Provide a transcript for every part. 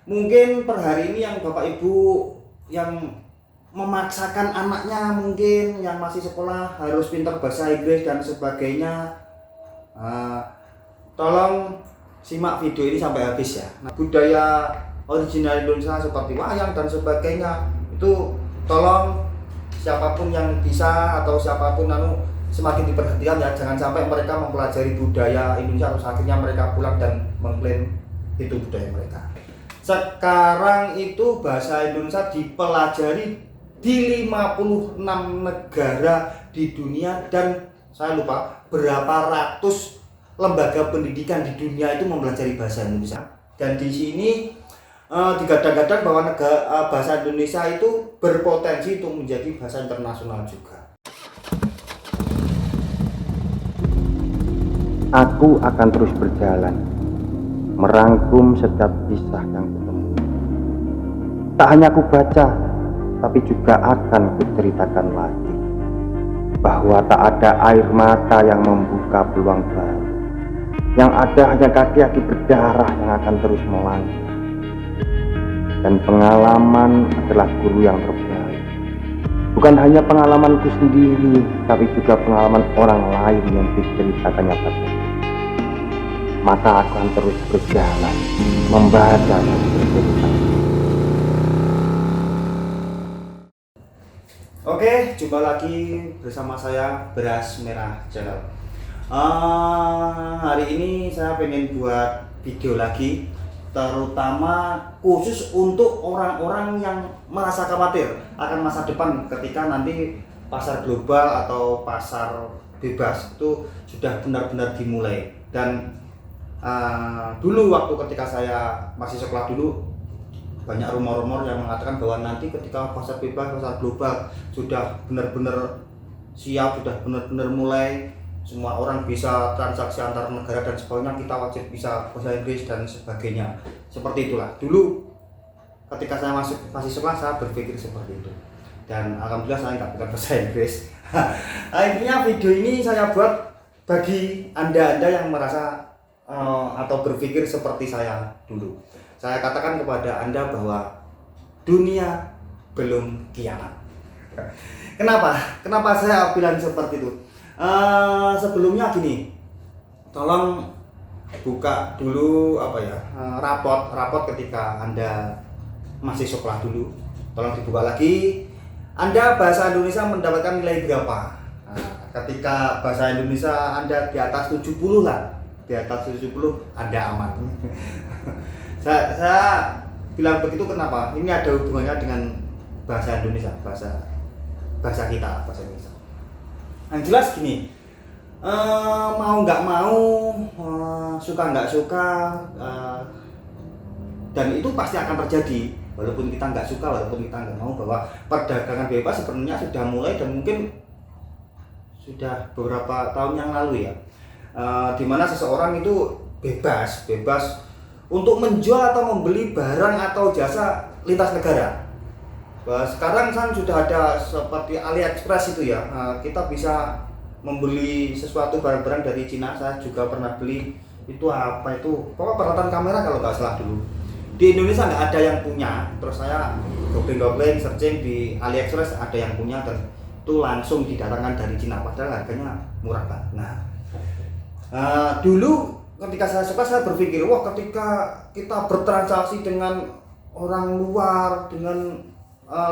Mungkin per hari ini yang Bapak Ibu yang memaksakan anaknya mungkin yang masih sekolah harus pintar bahasa Inggris dan sebagainya, tolong simak video ini sampai habis ya. Nah, budaya original Indonesia seperti wayang dan sebagainya itu tolong siapapun yang bisa atau siapapun semakin diperhatikan ya, jangan sampai mereka mempelajari budaya Indonesia terus akhirnya mereka pulang dan mengklaim itu budaya mereka. Sekarang itu bahasa Indonesia dipelajari di 56 negara di dunia dan saya lupa berapa ratus lembaga pendidikan di dunia itu mempelajari bahasa Indonesia. Dan di sini digadang-gadang bahwa bahasa Indonesia itu berpotensi untuk menjadi bahasa internasional juga. Aku akan terus berjalan, merangkum setiap kisah yang ketemu. Tak hanya aku baca, tapi juga akan kuceritakan lagi bahwa tak ada air mata yang membuka peluang baru. Yang ada hanya kaki-kaki berdarah yang akan terus melangkah. Dan pengalaman adalah guru yang terbaik. Bukan hanya pengalamanku sendiri, tapi juga pengalaman orang lain yang diceritakannya padaku. Maka aku akan terus berjalan, membaca dan bercerita. Oke, jumpa lagi bersama saya Beras Merah Channel. Hari ini saya pengen buat video lagi, terutama khusus untuk orang-orang yang merasa khawatir akan masa depan ketika nanti pasar global atau pasar bebas itu sudah benar-benar dimulai. Dan dulu waktu ketika saya masih sekolah dulu, banyak rumor-rumor yang mengatakan bahwa nanti ketika pasar bebas, pasar global sudah benar-benar siap, sudah benar-benar mulai, semua orang bisa transaksi antar negara dan sebagainya, kita wajib bisa bahasa Inggris dan sebagainya. Seperti itulah dulu ketika saya masih sekolah, saya berpikir seperti itu. Dan alhamdulillah saya nggak bisa bahasa Inggris. Akhirnya video ini saya buat bagi anda yang merasa atau berpikir seperti saya dulu. Saya katakan kepada Anda bahwa dunia belum kiamat. Kenapa saya bilang seperti itu? Sebelumnya gini, tolong buka dulu rapot ketika Anda masih sekolah dulu. Tolong dibuka lagi. Anda bahasa Indonesia mendapatkan nilai berapa? Ketika bahasa Indonesia Anda di atas 70 lah, di atas 70 Anda aman. Saya bilang begitu kenapa? Ini ada hubungannya dengan bahasa Indonesia, bahasa kita, bahasa Indonesia. Yang jelas gini, mau nggak mau, suka nggak suka, dan itu pasti akan terjadi. Walaupun kita nggak suka, walaupun kita nggak mau, bahwa perdagangan bebas sebenarnya sudah mulai dan mungkin sudah beberapa tahun yang lalu ya, dimana seseorang itu bebas untuk menjual atau membeli barang atau jasa lintas negara. Sekarang kan sudah ada seperti AliExpress itu ya, kita bisa membeli sesuatu barang-barang dari Cina. Saya juga pernah beli itu pokoknya peralatan kamera kalau nggak salah dulu. Di Indonesia nggak ada yang punya, terus saya googling searching di AliExpress ada yang punya dan itu langsung didatangkan dari Cina, padahal harganya murah banget. Nah, dulu ketika saya sekolah, saya berpikir, wah ketika kita bertransaksi dengan orang luar, dengan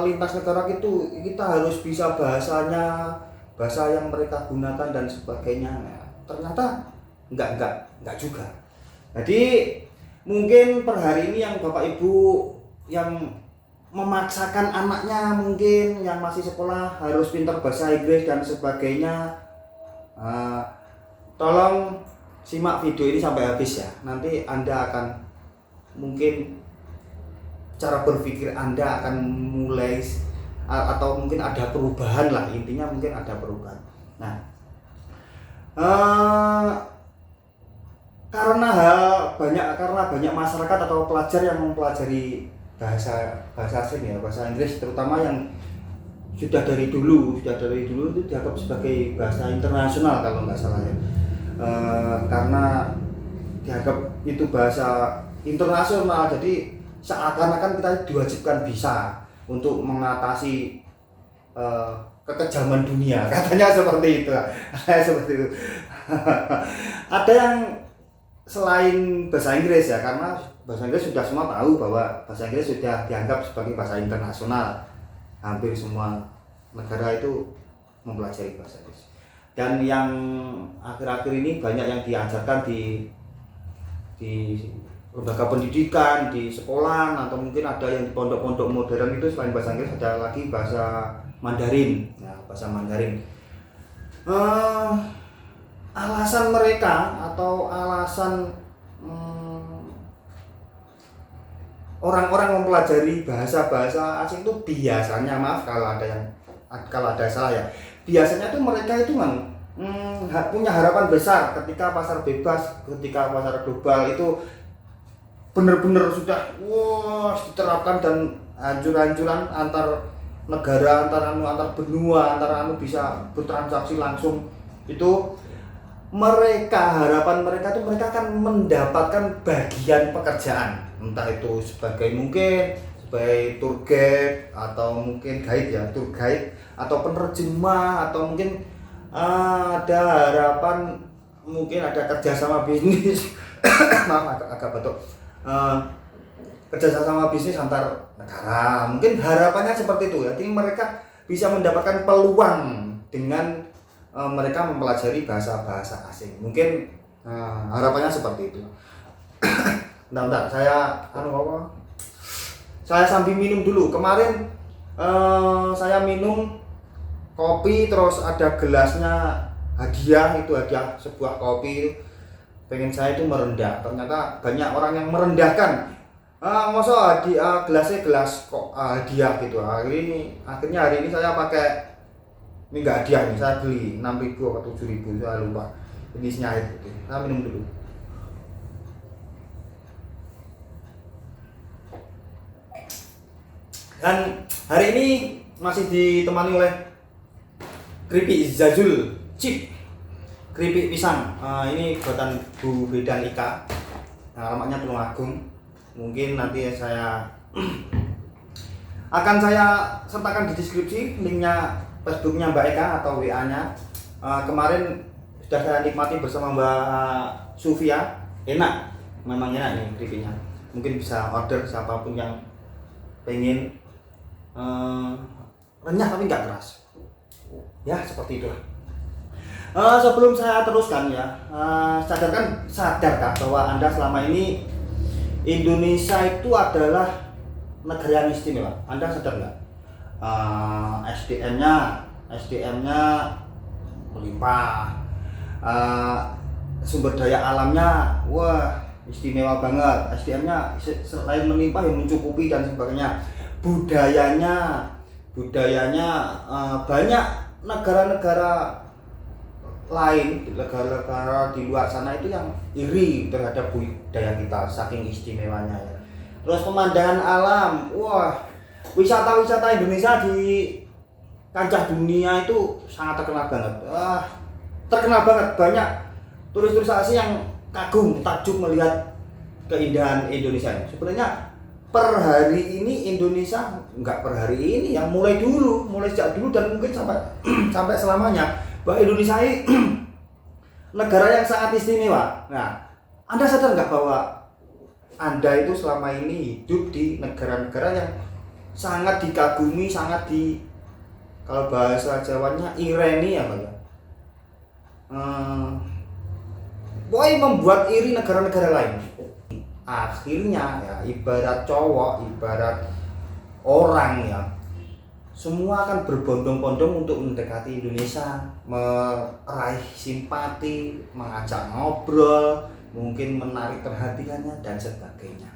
lintas negara itu, kita harus bisa bahasanya, bahasa yang mereka gunakan dan sebagainya. Nah, ternyata enggak juga. Jadi mungkin per hari ini yang Bapak Ibu yang memaksakan anaknya mungkin yang masih sekolah harus pintar bahasa Inggris dan sebagainya, tolong simak video ini sampai habis ya. Nanti Anda akan mungkin cara berpikir Anda akan mulai atau mungkin ada perubahan lah, intinya mungkin ada perubahan. Nah, karena banyak masyarakat atau pelajar yang mempelajari bahasa asing ya, bahasa Inggris terutama yang sudah dari dulu itu dianggap sebagai bahasa internasional kalau nggak salah ya. Karena dianggap itu bahasa internasional, jadi seakan-akan kita diwajibkan bisa untuk mengatasi kekejaman dunia, katanya seperti itu. Seperti itu. Ada yang selain bahasa Inggris ya, karena bahasa Inggris sudah semua tahu bahwa bahasa Inggris sudah dianggap sebagai bahasa internasional. Hampir semua negara itu mempelajari bahasa Inggris. Dan yang akhir-akhir ini banyak yang diajarkan di lembaga pendidikan, di sekolah, atau mungkin ada yang di pondok-pondok modern itu selain bahasa Inggris ada lagi bahasa Mandarin. Ya, bahasa Mandarin. Alasan mereka atau alasan orang-orang mempelajari bahasa-bahasa asing itu biasanya, maaf kalau ada salah ya, biasanya tuh mereka itu punya harapan besar ketika pasar bebas, ketika pasar global itu benar-benar sudah diterapkan dan hancur-hancuran antar negara, antar benua, bisa bertransaksi langsung. Itu harapan mereka itu mereka akan mendapatkan bagian pekerjaan, entah itu sebagai tour guide atau mungkin guide ya, tour guide atau penerjemah, atau mungkin ada harapan mungkin ada kerjasama bisnis maaf agak batuk, kerjasama bisnis antar negara, mungkin harapannya seperti itu ya. Jadi mereka bisa mendapatkan peluang dengan mereka mempelajari bahasa-bahasa asing, mungkin harapannya seperti itu. Bentar, saya sambil minum dulu. Kemarin saya minum kopi, terus ada gelasnya hadiah, itu hadiah sebuah kopi. Pengen saya itu merendah, ternyata banyak orang yang merendahkan. Masa gelasnya gelas kok hadiah gitu. Akhirnya hari ini saya pakai, ini enggak hadiah nih, saya beli 6.000 atau 7.000, saya lupa. Ini isinya air putih. Saya minum dulu. Dan hari ini masih ditemani oleh keripik Zazul Chip, keripik pisang. Ini buatan Bu Bedan Ika. Alamatnya Tulungagung. Mungkin nanti saya akan saya sertakan di deskripsi linknya Facebooknya Mbak Eka atau WA-nya. Kemarin sudah saya nikmati bersama Mbak Sufia. Enak, memang enak nih keripiknya. Mungkin bisa order siapapun yang pengen renyah tapi nggak keras. Ya seperti itulah. Sebelum saya teruskan ya, sadarkah bahwa Anda selama ini Indonesia itu adalah negara yang istimewa? Anda sadar nggak? SDM-nya melimpah, sumber daya alamnya istimewa banget. SDM-nya selain melimpah yang mencukupi dan sebagainya. Budayanya banyak negara-negara lain, negara-negara di luar sana itu yang iri terhadap budaya kita, saking istimewanya ya. Terus pemandangan alam, wisata-wisata Indonesia di kancah dunia itu sangat terkenal banget. Terkenal banget, banyak turis-turis asing yang kagum, takjub melihat keindahan Indonesia. Sebenarnya per hari ini Indonesia, enggak per hari ini ya, mulai sejak dulu dan mungkin sampai selamanya, bahwa Indonesia ini negara yang sangat istimewa. Nah, Anda sadar nggak bahwa Anda itu selama ini hidup di negara-negara yang sangat dikagumi, kalau bahasa Jawanya ireni apa ya? Membuat iri negara-negara lain. Akhirnya ya, ibarat cowok, ibarat orang ya, semua akan berbondong-bondong untuk mendekati Indonesia, meraih simpati, mengajak ngobrol, mungkin menarik perhatiannya dan sebagainya.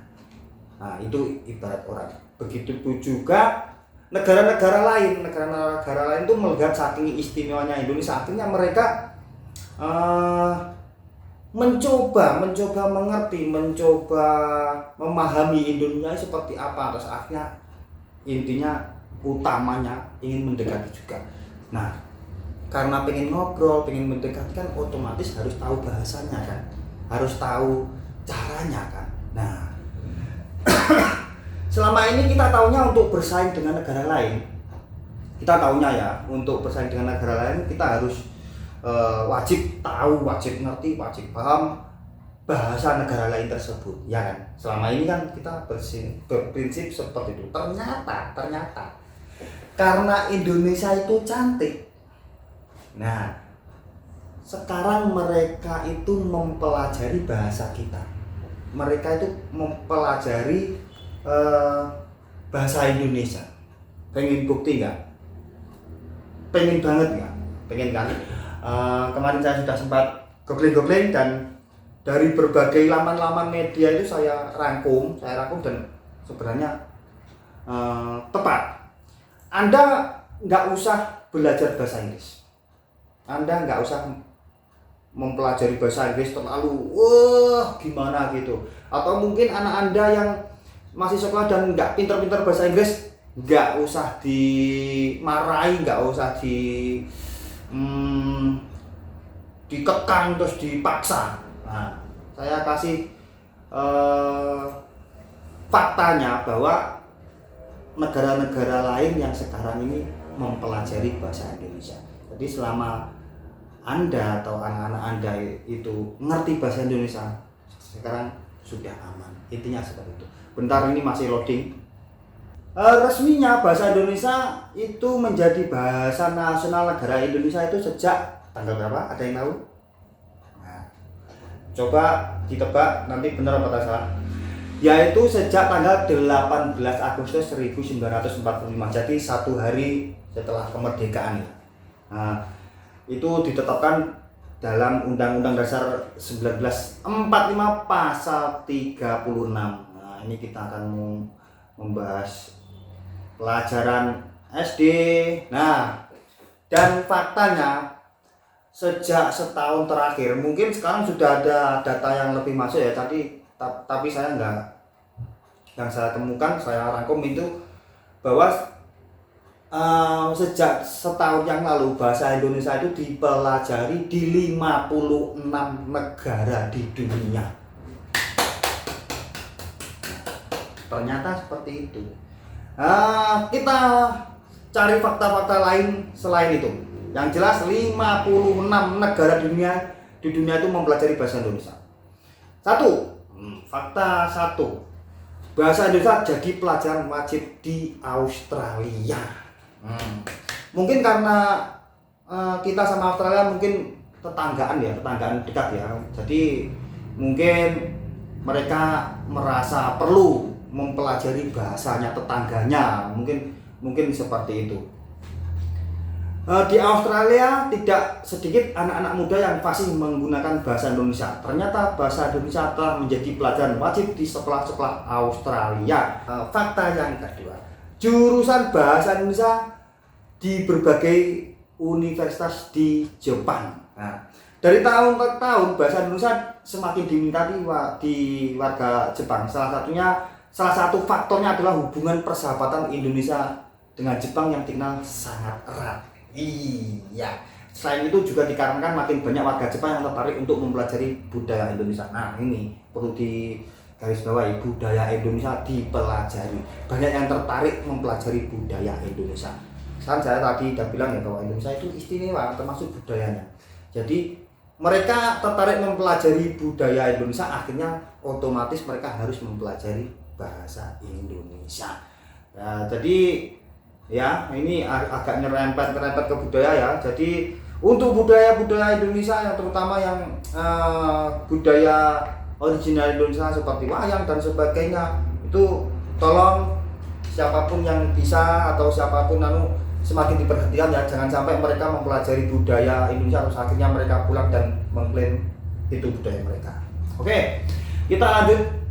Nah, itu ibarat orang. Begitu juga negara-negara lain itu melihat saking istimewanya Indonesia, akhirnya mereka mencoba mengerti, mencoba memahami Indonesia seperti apa. Terus akhirnya intinya utamanya ingin mendekati juga. Nah, karena pengen ngobrol, pengen mendekati kan otomatis harus tahu bahasanya kan, harus tahu caranya kan. Nah Selama ini kita taunya untuk bersaing dengan negara lain. Kita taunya ya, untuk bersaing dengan negara lain kita harus wajib tahu, wajib ngerti, wajib paham bahasa negara lain tersebut, ya kan? Selama ini kan kita berprinsip seperti itu. Ternyata karena Indonesia itu cantik. Nah, sekarang mereka itu mempelajari bahasa kita. Mereka itu mempelajari bahasa Indonesia. Pengen bukti nggak? Pengen banget nggak? Pengen kan? Kemarin saya sudah sempat googling dan dari berbagai laman-laman media itu saya rangkum dan sebenarnya tepat. Anda nggak usah belajar bahasa Inggris. Anda nggak usah mempelajari bahasa Inggris terlalu gimana gitu. Atau mungkin anak Anda yang masih sekolah dan nggak pintar-pintar bahasa Inggris, nggak usah dimarahi, nggak usah dikekang terus dipaksa. Nah, saya kasih faktanya bahwa negara-negara lain yang sekarang ini mempelajari bahasa Indonesia. Jadi selama Anda atau anak-anak Anda itu ngerti bahasa Indonesia, sekarang sudah aman. Intinya seperti itu. Bentar, ini masih loading. Resminya bahasa Indonesia itu menjadi bahasa nasional negara Indonesia itu sejak tanggal berapa? Ada yang tahu? Nah, coba ditebak nanti benar atau salah. Yaitu sejak tanggal 18 Agustus 1945. Jadi 1 hari setelah kemerdekaan. Nah, itu ditetapkan dalam Undang-Undang Dasar 1945 pasal 36. Nah, ini kita akan membahas pelajaran SD. Nah, dan faktanya sejak setahun terakhir, mungkin sekarang sudah ada data yang lebih masuk ya, tapi saya enggak, yang saya temukan, saya rangkum itu bahwa sejak setahun yang lalu bahasa Indonesia itu dipelajari di 56 negara di dunia. Ternyata seperti itu. Kita cari fakta-fakta lain selain itu. Yang jelas 56 negara di dunia itu mempelajari bahasa Indonesia. Fakta 1. Bahasa Indonesia jadi pelajaran wajib di Australia. Mungkin karena kita sama Australia mungkin tetanggaan dekat ya. Jadi mungkin mereka merasa perlu mempelajari bahasanya tetangganya, mungkin seperti itu. Di Australia tidak sedikit anak-anak muda yang fasih menggunakan bahasa Indonesia. Ternyata bahasa Indonesia telah menjadi pelajaran wajib di sekolah-sekolah Australia. Fakta yang kedua, jurusan bahasa Indonesia di berbagai universitas di Jepang. Nah, dari tahun ke tahun bahasa Indonesia semakin diminati di warga Jepang. Salah satu faktornya adalah hubungan persahabatan Indonesia dengan Jepang yang dikenal sangat erat. Iya. Selain itu juga dikarenakan makin banyak warga Jepang yang tertarik untuk mempelajari budaya Indonesia. Nah, ini perlu digarisbawahi, budaya Indonesia dipelajari. Banyak yang tertarik mempelajari budaya Indonesia. Kan saya tadi udah bilang ya bahwa Indonesia itu istimewa termasuk budayanya. Jadi mereka tertarik mempelajari budaya Indonesia, akhirnya otomatis mereka harus mempelajari bahasa Indonesia. Nah, jadi ya ini agak nyerempet ke budaya ya. Jadi untuk budaya Indonesia yang terutama yang budaya original Indonesia seperti wayang dan sebagainya, itu tolong siapapun yang bisa atau siapapun semakin diperhatikan ya, jangan sampai mereka mempelajari budaya Indonesia terus akhirnya mereka pulang dan mengklaim itu budaya mereka. Oke, kita lanjut.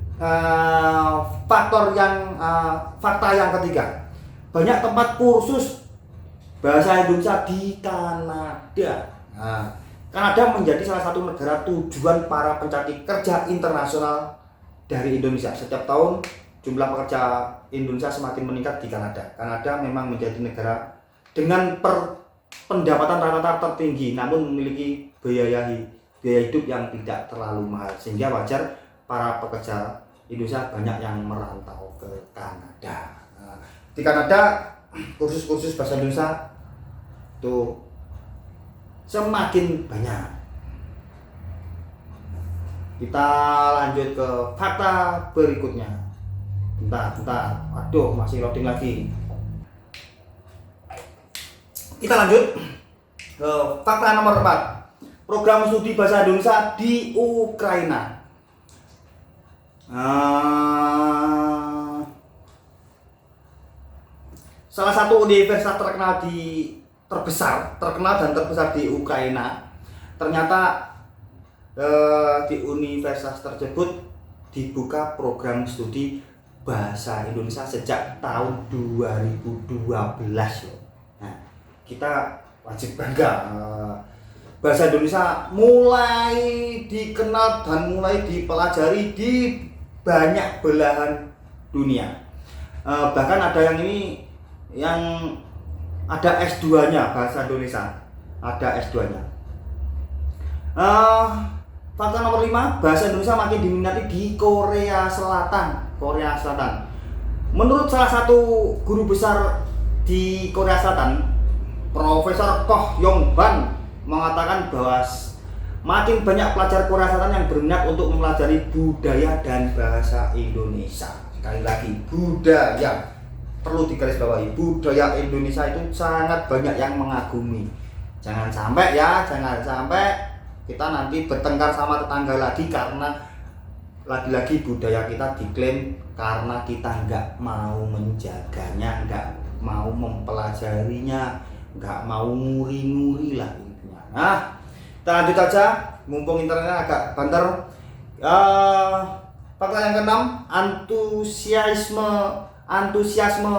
Fakta yang ketiga, banyak tempat kursus bahasa Indonesia di Kanada. Kanada menjadi salah satu negara tujuan para pencari kerja internasional dari Indonesia. Setiap tahun jumlah pekerja Indonesia semakin meningkat di Kanada. Kanada memang menjadi negara dengan pendapatan rata-rata tertinggi, namun memiliki biaya hidup yang tidak terlalu mahal, sehingga wajar para pekerja Indonesia banyak yang merantau ke Kanada. Di Kanada kursus-kursus bahasa Indonesia tuh semakin banyak. Kita lanjut ke fakta berikutnya. Bentar. Aduh, masih loading lagi. Kita lanjut ke fakta nomor 4. Program studi bahasa Indonesia di Ukraina. Salah satu universitas terkenal dan terbesar di Ukraina. Ternyata di universitas tersebut dibuka program studi bahasa Indonesia sejak tahun 2012 loh. Nah, kita wajib bangga. Bahasa Indonesia mulai dikenal dan mulai dipelajari di banyak belahan dunia. Bahkan ada yang ada S2-nya bahasa Indonesia. Ada S2-nya. Fakta nomor 5, bahasa Indonesia makin diminati di Korea Selatan. Menurut salah satu guru besar di Korea Selatan, Profesor Koh Yong Ban mengatakan bahwa makin banyak pelajar Korea Selatan yang berminat untuk mempelajari budaya dan bahasa Indonesia. Sekali lagi, budaya. Perlu digarisbawahi, budaya Indonesia itu sangat banyak yang mengagumi. Jangan sampai kita nanti bertengkar sama tetangga lagi karena lagi-lagi budaya kita diklaim karena kita nggak mau menjaganya, nggak mau mempelajarinya, nggak mau nguri-nguri lah intinya. Nah, kita lanjut aja, mumpung internetnya agak banter. Fakta yang keenam, antusiasme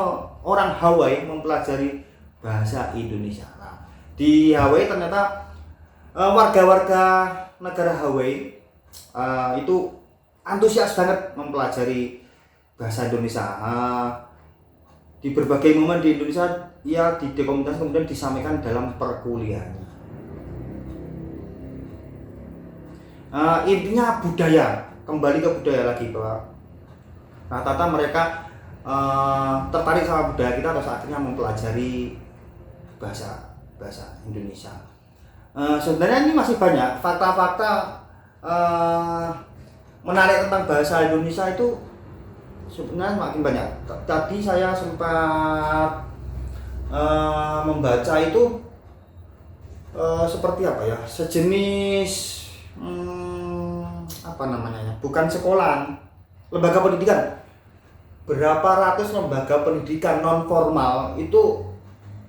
orang Hawaii mempelajari bahasa Indonesia. Nah, di Hawaii ternyata warga-warga negara Hawaii itu antusias banget mempelajari bahasa Indonesia. Di berbagai momen di Indonesia ia didokumentasi kemudian disampaikan dalam perkuliahannya. Intinya budaya, kembali ke budaya lagi, bahwa rata-rata mereka tertarik sama budaya kita, terus akhirnya mempelajari bahasa Indonesia. Sebenarnya ini masih banyak fakta-fakta menarik tentang bahasa Indonesia itu sebenarnya makin banyak. Tadi saya sempat membaca itu seperti apa ya, sejenis apa namanya, bukan sekolahan, lembaga pendidikan. Berapa ratus lembaga pendidikan non formal itu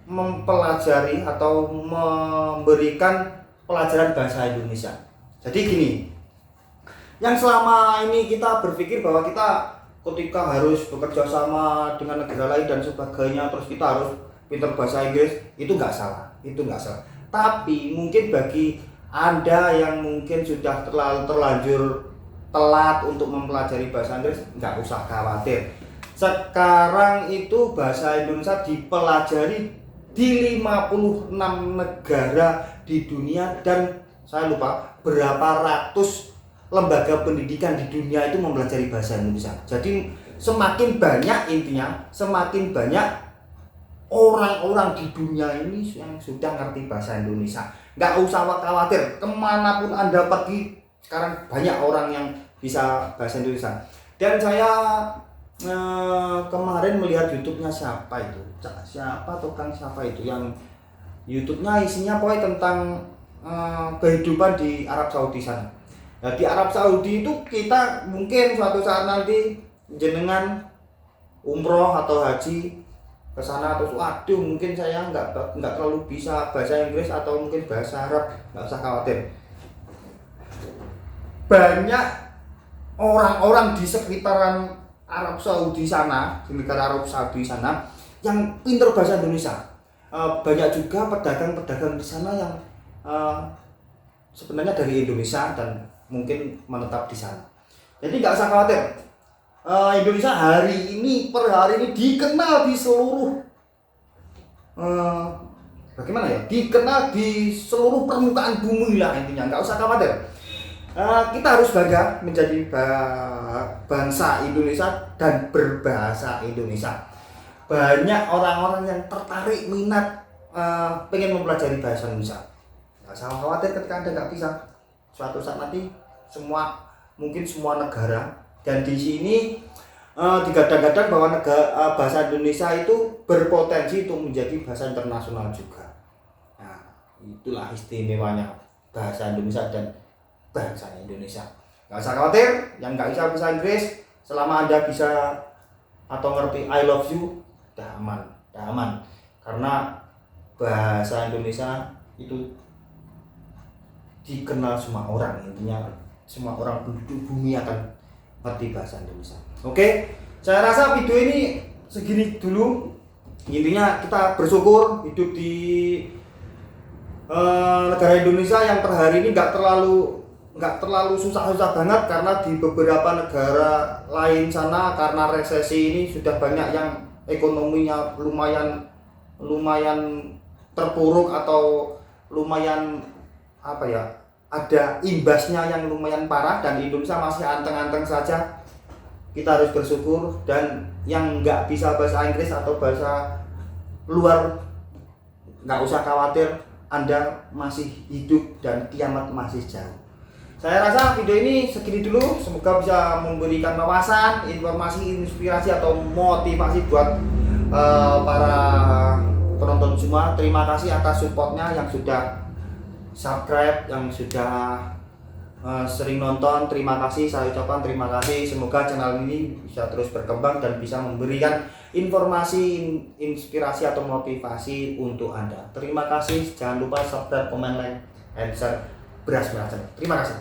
mempelajari atau memberikan pelajaran bahasa Indonesia. Jadi gini, yang selama ini kita berpikir bahwa kita ketika harus bekerja sama dengan negara lain dan sebagainya, terus kita harus pintar bahasa Inggris, itu nggak salah. Tapi mungkin bagi Anda yang mungkin sudah terlanjur telat untuk mempelajari bahasa Inggris, nggak usah khawatir. Sekarang itu bahasa Indonesia dipelajari di 56 negara di dunia, dan saya lupa berapa ratus lembaga pendidikan di dunia itu mempelajari bahasa Indonesia. Jadi semakin banyak orang-orang di dunia ini yang sudah ngerti bahasa Indonesia. Nggak usah khawatir, kemanapun Anda pergi sekarang banyak orang yang bisa bahasa Indonesia. Dan saya kemarin melihat YouTube-nya siapa itu yang YouTube-nya isinya pokoknya tentang kehidupan di Arab Saudi sana. Nah, di Arab Saudi itu kita mungkin suatu saat nanti jenengan umroh atau haji ke sana, atau mungkin saya nggak terlalu bisa bahasa Inggris atau mungkin bahasa Arab, nggak usah khawatir. Banyak orang-orang di sekitaran Arab Saudi sana, di negara Arab Saudi sana yang pintar bahasa Indonesia. Banyak juga pedagang-pedagang di sana yang sebenarnya dari Indonesia dan mungkin menetap di sana. Jadi nggak usah khawatir. Indonesia per hari ini dikenal di seluruh dikenal di seluruh permukaan bumi lah intinya. Nggak usah khawatir. Kita harus bangga menjadi bangsa Indonesia dan berbahasa Indonesia. banyak orang-orang yang tertarik minat pengen mempelajari bahasa Indonesia. Nggak usah khawatir ketika Anda nggak bisa. Suatu saat nanti mungkin semua negara, dan di sini digadang-gadang bahwa bahasa Indonesia itu berpotensi untuk menjadi bahasa internasional juga. Nah, itulah istimewanya bahasa Indonesia dan bangsa Indonesia. Nggak usah khawatir, yang nggak bisa bahasa Inggris, selama Anda bisa atau ngerti I love you, dah aman. Karena bahasa Indonesia itu dikenal semua orang, intinya semua orang penduduk bumi akan ngerti bahasa Indonesia. Oke, saya rasa video ini segini dulu. Intinya kita bersyukur hidup di negara Indonesia yang per hari ini nggak terlalu susah-susah banget, karena di beberapa negara lain sana karena resesi ini sudah banyak yang ekonominya lumayan terpuruk atau lumayan ada imbasnya yang lumayan parah, dan Indonesia masih anteng-anteng saja. Kita harus bersyukur, dan yang nggak bisa bahasa Inggris atau bahasa luar nggak usah khawatir, Anda masih hidup dan kiamat masih jauh. Saya rasa video ini segini dulu, semoga bisa memberikan wawasan, informasi, inspirasi atau motivasi buat para penonton semua. Terima kasih atas supportnya yang sudah subscribe, yang sudah sering nonton. Terima kasih, saya ucapkan terima kasih. Semoga channel ini bisa terus berkembang dan bisa memberikan informasi, inspirasi atau motivasi untuk Anda. Terima kasih, jangan lupa subscribe, comment, like, and share. Beras Merah Channel. Terima kasih.